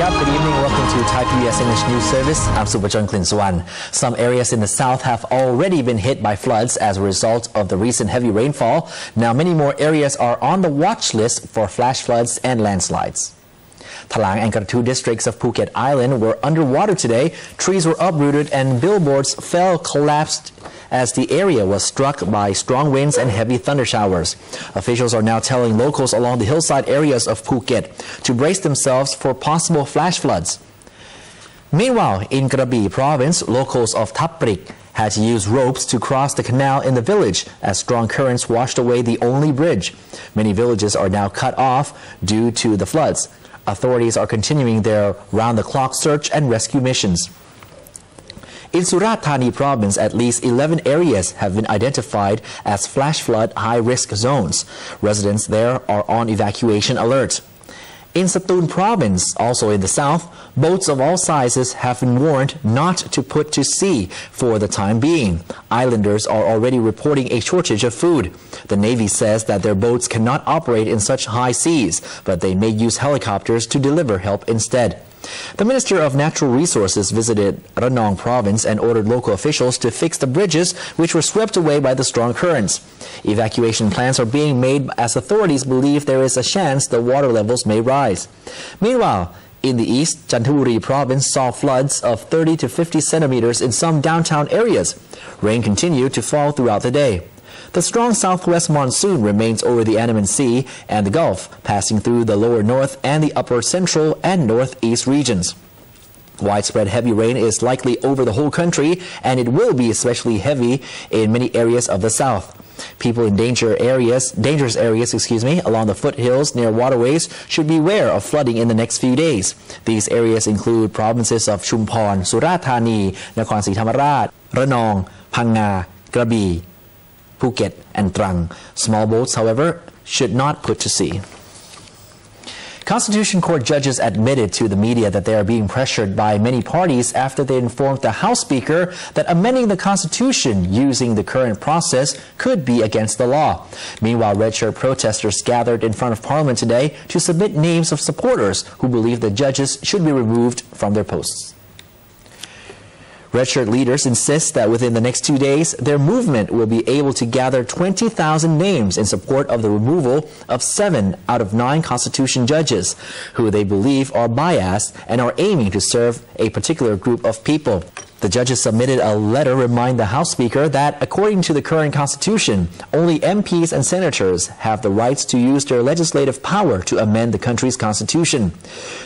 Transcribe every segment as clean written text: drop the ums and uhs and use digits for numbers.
Good evening. Welcome to ThaiPBS English News Service. I'm Supachon Klinswan. Some areas in the south have already been hit by floods as a result of the recent heavy rainfall. Now many more areas are on the watch list for flash floods and landslides. Talang and Krathu districts of Phuket Island were underwater today. Trees were uprooted and billboards collapsed as the area was struck by strong winds and heavy thunder showers. Officials are now telling locals along the hillside areas of Phuket to brace themselves for possible flash floods. Meanwhile, in Krabi province, locals of Thaprik had to use ropes to cross the canal in the village as strong currents washed away the only bridge. Many villages are now cut off due to the floods. Authorities are continuing their round-the-clock search and rescue missions. In Surat Thani province, at least 11 areas have been identified as flash flood high-risk zones. Residents there are on evacuation alert. In Satun province, also in the south, boats of all sizes have been warned not to put to sea for the time being. Islanders are already reporting a shortage of food. The Navy says that their boats cannot operate in such high seas, but they may use helicopters to deliver help instead. The Minister of Natural Resources visited Ranong province and ordered local officials to fix the bridges which were swept away by the strong currents. Evacuation plans are being made as authorities believe there is a chance the water levels may rise. Meanwhile, in the east, Chanthaburi province saw floods of 30 to 50 centimeters in some downtown areas. Rain continued to fall throughout the day. The strong southwest monsoon remains over the Andaman Sea and the Gulf, passing through the lower north and the upper central and northeast regions. Widespread heavy rain is likely over the whole country, and it will be especially heavy in many areas of the south. People in dangerous areas, along the foothills near waterways should beware of flooding in the next few days. These areas include provinces of Chumphon, Surat Thani, Nakhon Si Thammarat, Ranong, Phang Nga, Krabi, Phuket and Trang. Small boats, however, should not put to sea. Constitution Court judges admitted to the media that they are being pressured by many parties after they informed the House Speaker that amending the Constitution using the current process could be against the law. Meanwhile, red shirt protesters gathered in front of Parliament today to submit names of supporters who believe the judges should be removed from their posts. Red shirt leaders insist that within the next 2 days, their movement will be able to gather 20,000 names in support of the removal of 7 out of 9 Constitution judges, who they believe are biased and are aiming to serve a particular group of people. The judges submitted a letter reminding the House Speaker that, according to the current Constitution, only MPs and senators have the rights to use their legislative power to amend the country's Constitution.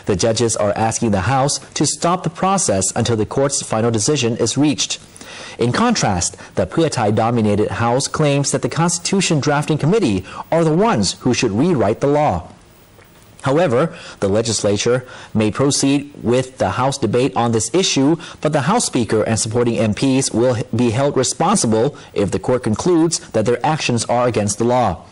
The judges are asking the House to stop the process until the court's final decision is reached. In contrast, the Pheu Thai-dominated House claims that the Constitution Drafting Committee are the ones who should rewrite the law. However, the legislature may proceed with the House debate on this issue, but the House Speaker and supporting MPs will be held responsible if the court concludes that their actions are against the law.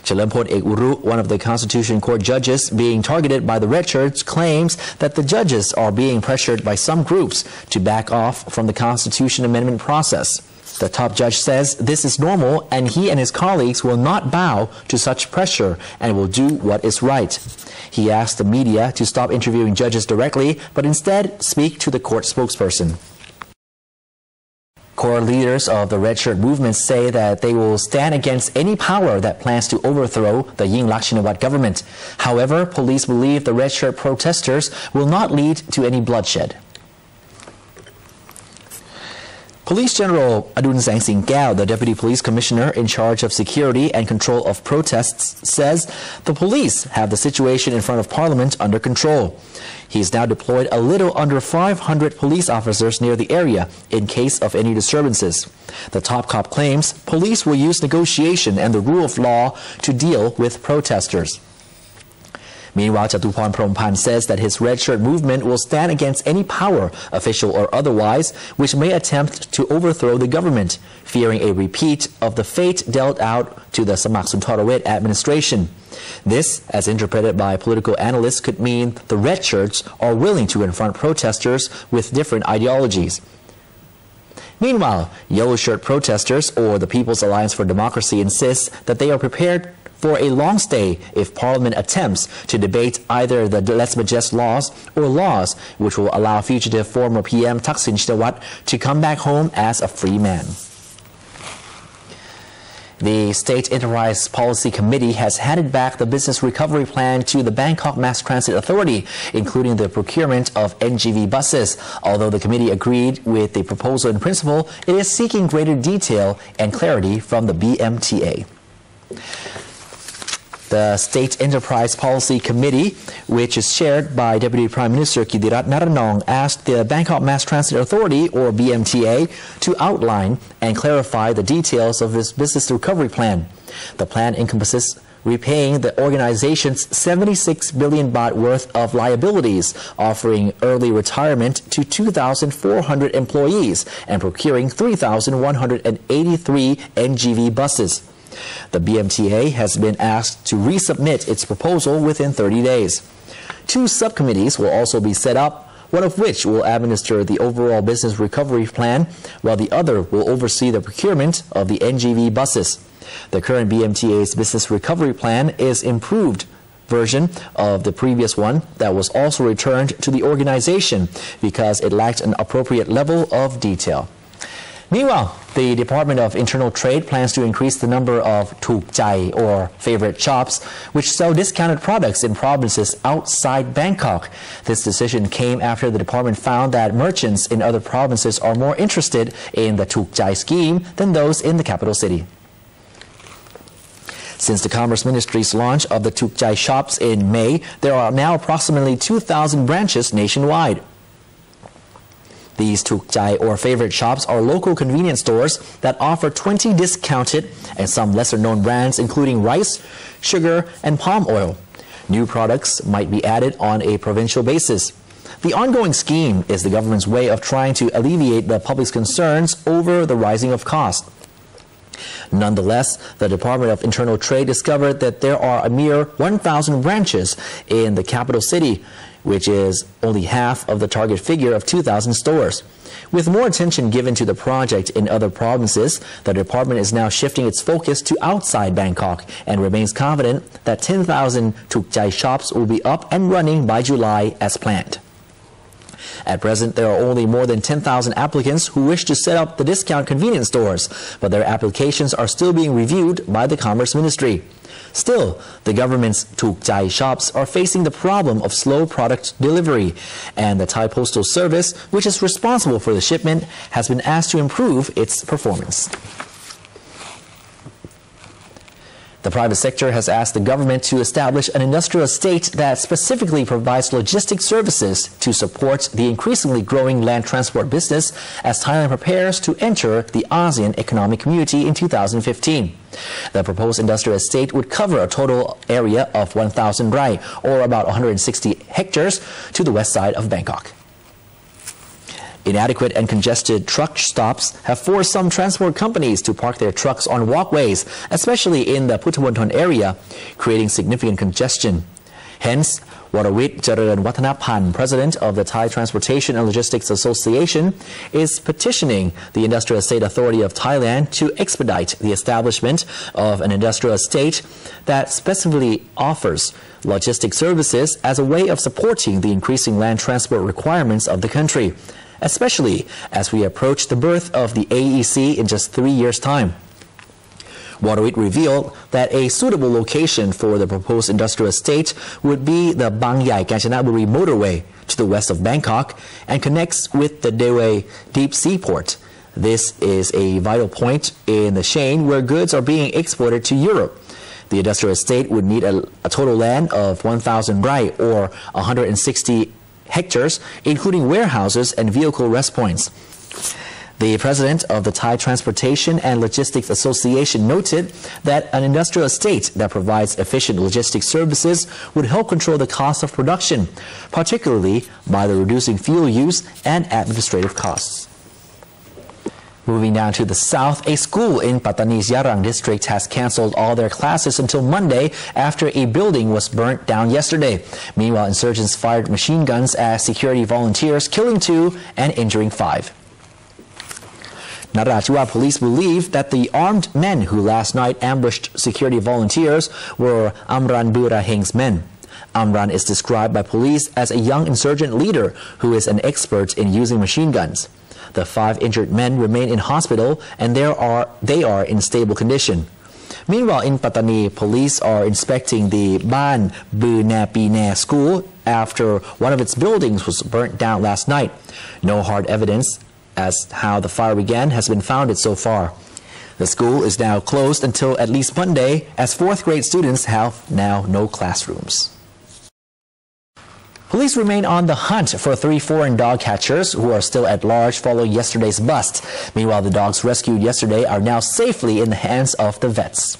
Chalampon Ek Uru, one of the Constitution Court judges being targeted by the red shirts, claims that the judges are being pressured by some groups to back off from the Constitution amendment process. The top judge says this is normal and he and his colleagues will not bow to such pressure and will do what is right. He asked the media to stop interviewing judges directly, but instead speak to the court spokesperson. Core leaders of the Red Shirt movement say that they will stand against any power that plans to overthrow the Yingluck Shinawatra government. However, police believe the Red Shirt protesters will not lead to any bloodshed. Police General Adun Sang Sing Kao, the Deputy Police Commissioner in charge of security and control of protests, says the police have the situation in front of Parliament under control. He's now deployed a little under 500 police officers near the area in case of any disturbances. The top cop claims police will use negotiation and the rule of law to deal with protesters. Meanwhile, Chatupan Prompan says that his red shirt movement will stand against any power, official or otherwise, which may attempt to overthrow the government, fearing a repeat of the fate dealt out to the Samak Suntharawit administration. This, as interpreted by political analysts, could mean the red shirts are willing to confront protesters with different ideologies. Meanwhile, yellow shirt protesters, or the People's Alliance for Democracy, insists that they are prepared for a long stay if Parliament attempts to debate either the Let's Budget laws or laws which will allow fugitive former PM Thaksin Shinawatra to come back home as a free man. The State Enterprise Policy Committee has handed back the business recovery plan to the Bangkok Mass Transit Authority, including the procurement of NGV buses. Although the committee agreed with the proposal in principle, it is seeking greater detail and clarity from the BMTA. The State Enterprise Policy Committee, which is chaired by Deputy Prime Minister Kittirat Naranong, asked the Bangkok Mass Transit Authority, or BMTA, to outline and clarify the details of this business recovery plan. The plan encompasses repaying the organization's 76 billion baht worth of liabilities, offering early retirement to 2,400 employees, and procuring 3,183 NGV buses. The BMTA has been asked to resubmit its proposal within 30 days. 2 subcommittees will also be set up, one of which will administer the overall business recovery plan, while the other will oversee the procurement of the NGV buses. The current BMTA's business recovery plan is an improved version of the previous one that was also returned to the organization because it lacked an appropriate level of detail. Meanwhile, the Department of Internal Trade plans to increase the number of Thuk Chai, or favorite shops, which sell discounted products in provinces outside Bangkok. This decision came after the department found that merchants in other provinces are more interested in the Thuk Chai scheme than those in the capital city. Since the Commerce Ministry's launch of the Thuk Chai shops in May, there are now approximately 2,000 branches nationwide. These Thuk Chai, or favorite shops, are local convenience stores that offer 20 discounted and some lesser-known brands, including rice, sugar, and palm oil. New products might be added on a provincial basis. The ongoing scheme is the government's way of trying to alleviate the public's concerns over the rising of cost. Nonetheless, the Department of Internal Trade discovered that there are a mere 1,000 branches in the capital city, which is only half of the target figure of 2,000 stores. With more attention given to the project in other provinces, the department is now shifting its focus to outside Bangkok and remains confident that 10,000 Thuk Chai shops will be up and running by July as planned. At present, there are only more than 10,000 applicants who wish to set up the discount convenience stores, but their applications are still being reviewed by the Commerce Ministry. Still, the government's Thuk Chai shops are facing the problem of slow product delivery, and the Thai Postal Service, which is responsible for the shipment, has been asked to improve its performance. The private sector has asked the government to establish an industrial estate that specifically provides logistic services to support the increasingly growing land transport business as Thailand prepares to enter the ASEAN Economic Community in 2015. The proposed industrial estate would cover a total area of 1,000 rai, or about 160 hectares, to the west side of Bangkok. Inadequate and congested truck stops have forced some transport companies to park their trucks on walkways, especially in the Puttawonthon area, creating significant congestion. Hence, Warawit Jararan Watanapan, president of the Thai Transportation and Logistics Association, is petitioning the Industrial Estate Authority of Thailand to expedite the establishment of an industrial estate that specifically offers logistic services as a way of supporting the increasing land transport requirements of the country, especially as we approach the birth of the AEC in just 3 years' time. Warawit revealed that a suitable location for the proposed industrial estate would be the Bang Yai Kanchanaburi motorway to the west of Bangkok and connects with the Dewey Deep Sea Port. This is a vital point in the chain where goods are being exported to Europe. The industrial estate would need a total land of 1,000 rai, or 160 hectares, including warehouses and vehicle rest points. The president of the Thai Transportation and Logistics Association noted that an industrial estate that provides efficient logistics services would help control the cost of production, particularly by the reducing fuel use and administrative costs. Moving down to the south, a school in Pattani's Yarang district has cancelled all their classes until Monday after a building was burnt down yesterday. Meanwhile, insurgents fired machine guns at security volunteers, killing 2 and injuring 5. Narathwada police believe that the armed men who last night ambushed security volunteers were Amran Buraheng's men. Amran is described by police as a young insurgent leader who is an expert in using machine guns. The 5 injured men remain in hospital and they are in stable condition. Meanwhile, in Pattani, police are inspecting the Ban BMTA school after one of its buildings was burnt down last night. No hard evidence as how the fire began has been found so far. The school is now closed until at least Monday, as 4th grade students have now no classrooms. Police remain on the hunt for 3 foreign dog catchers who are still at large following yesterday's bust. Meanwhile, the dogs rescued yesterday are now safely in the hands of the vets.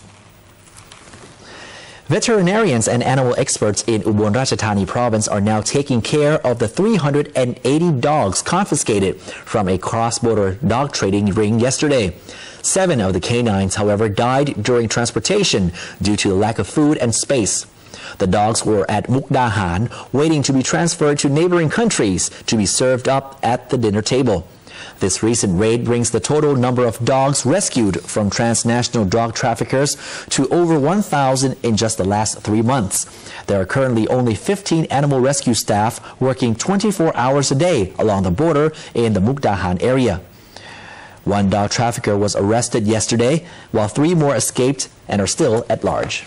Veterinarians and animal experts in Ubon Ratchathani province are now taking care of the 380 dogs confiscated from a cross-border dog trading ring yesterday. 7 of the canines, however, died during transportation due to lack of food and space. The dogs were at Mukdahan, waiting to be transferred to neighboring countries to be served up at the dinner table. This recent raid brings the total number of dogs rescued from transnational drug traffickers to over 1,000 in just the last 3 months. There are currently only 15 animal rescue staff working 24 hours a day along the border in the Mukdahan area. 1 dog trafficker was arrested yesterday, while 3 more escaped and are still at large.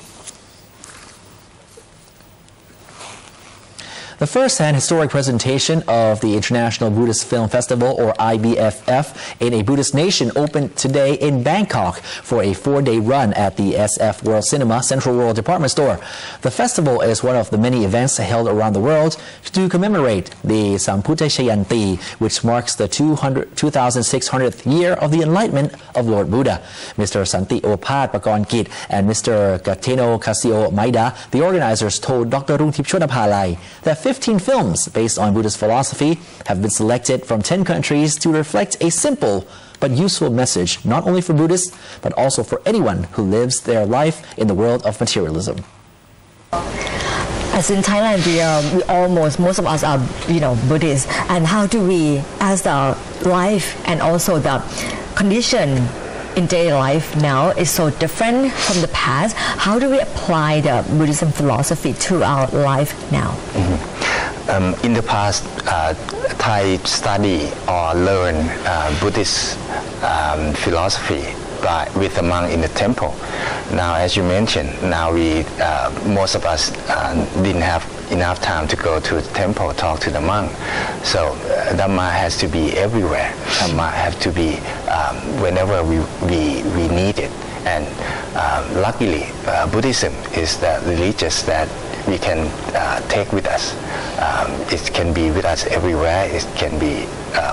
The first-hand historic presentation of the International Buddhist Film Festival, or IBFF, in a Buddhist nation opened today in Bangkok for a 4-day run at the SF World Cinema Central World Department Store. The festival is one of the many events held around the world to commemorate the Samputta Chayanti, which marks the 2600th year of the enlightenment of Lord Buddha. Mr. Santi Opat Pakornkit and Mr. Gateno Kasio Maida, the organizers, told Dr. Rungtip Chodapalai that 15 films based on Buddhist philosophy have been selected from 10 countries to reflect a simple but useful message, not only for Buddhists, but also for anyone who lives their life in the world of materialism. As in Thailand, most of us are, Buddhists. And how do we, as our life and also the condition in daily life now is so different from the past, how do we apply the Buddhism philosophy to our life now? In the past, Thai study or learn Buddhist philosophy with a monk in the temple. Now, as you mentioned, now most of us didn't have enough time to go to the temple, talk to the monk. So Dhamma has to be everywhere. Dhamma has to be whenever we need it. And luckily, Buddhism is the religion that we can take with us. It can be with us everywhere. It can be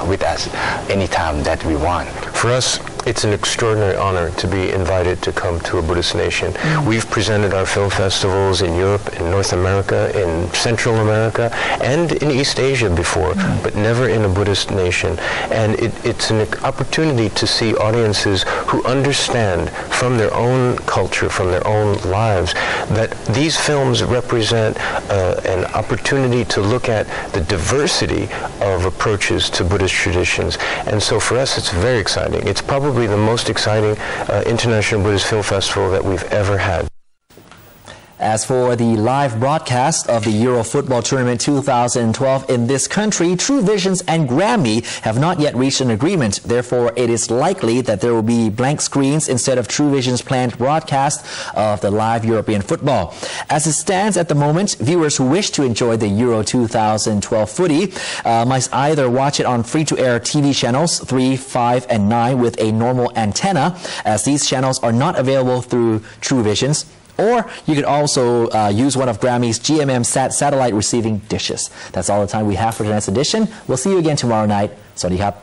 with us anytime that we want. For us, it's an extraordinary honor to be invited to come to a Buddhist nation. We've presented our film festivals in Europe, in North America, in Central America, and in East Asia before, but never in a Buddhist nation. And it's an opportunity to see audiences who understand from their own culture, from their own lives, that these films represent an opportunity to look at the diversity of approaches to Buddhist traditions. And so for us, it's very exciting. It's probably the most exciting International Buddhist Film Festival that we've ever had. As for the live broadcast of the Euro Football Tournament 2012 in this country, True Visions and Grammy have not yet reached an agreement. Therefore, it is likely that there will be blank screens instead of True Vision's planned broadcast of the live European football. As it stands at the moment, viewers who wish to enjoy the Euro 2012 footy must either watch it on free-to-air TV channels 3, 5, and 9 with a normal antenna, as these channels are not available through True Visions. Or you could also use one of Grammy's GMM satellite receiving dishes. That's all the time we have for tonight's edition. We'll see you again tomorrow night. Sawadee krap.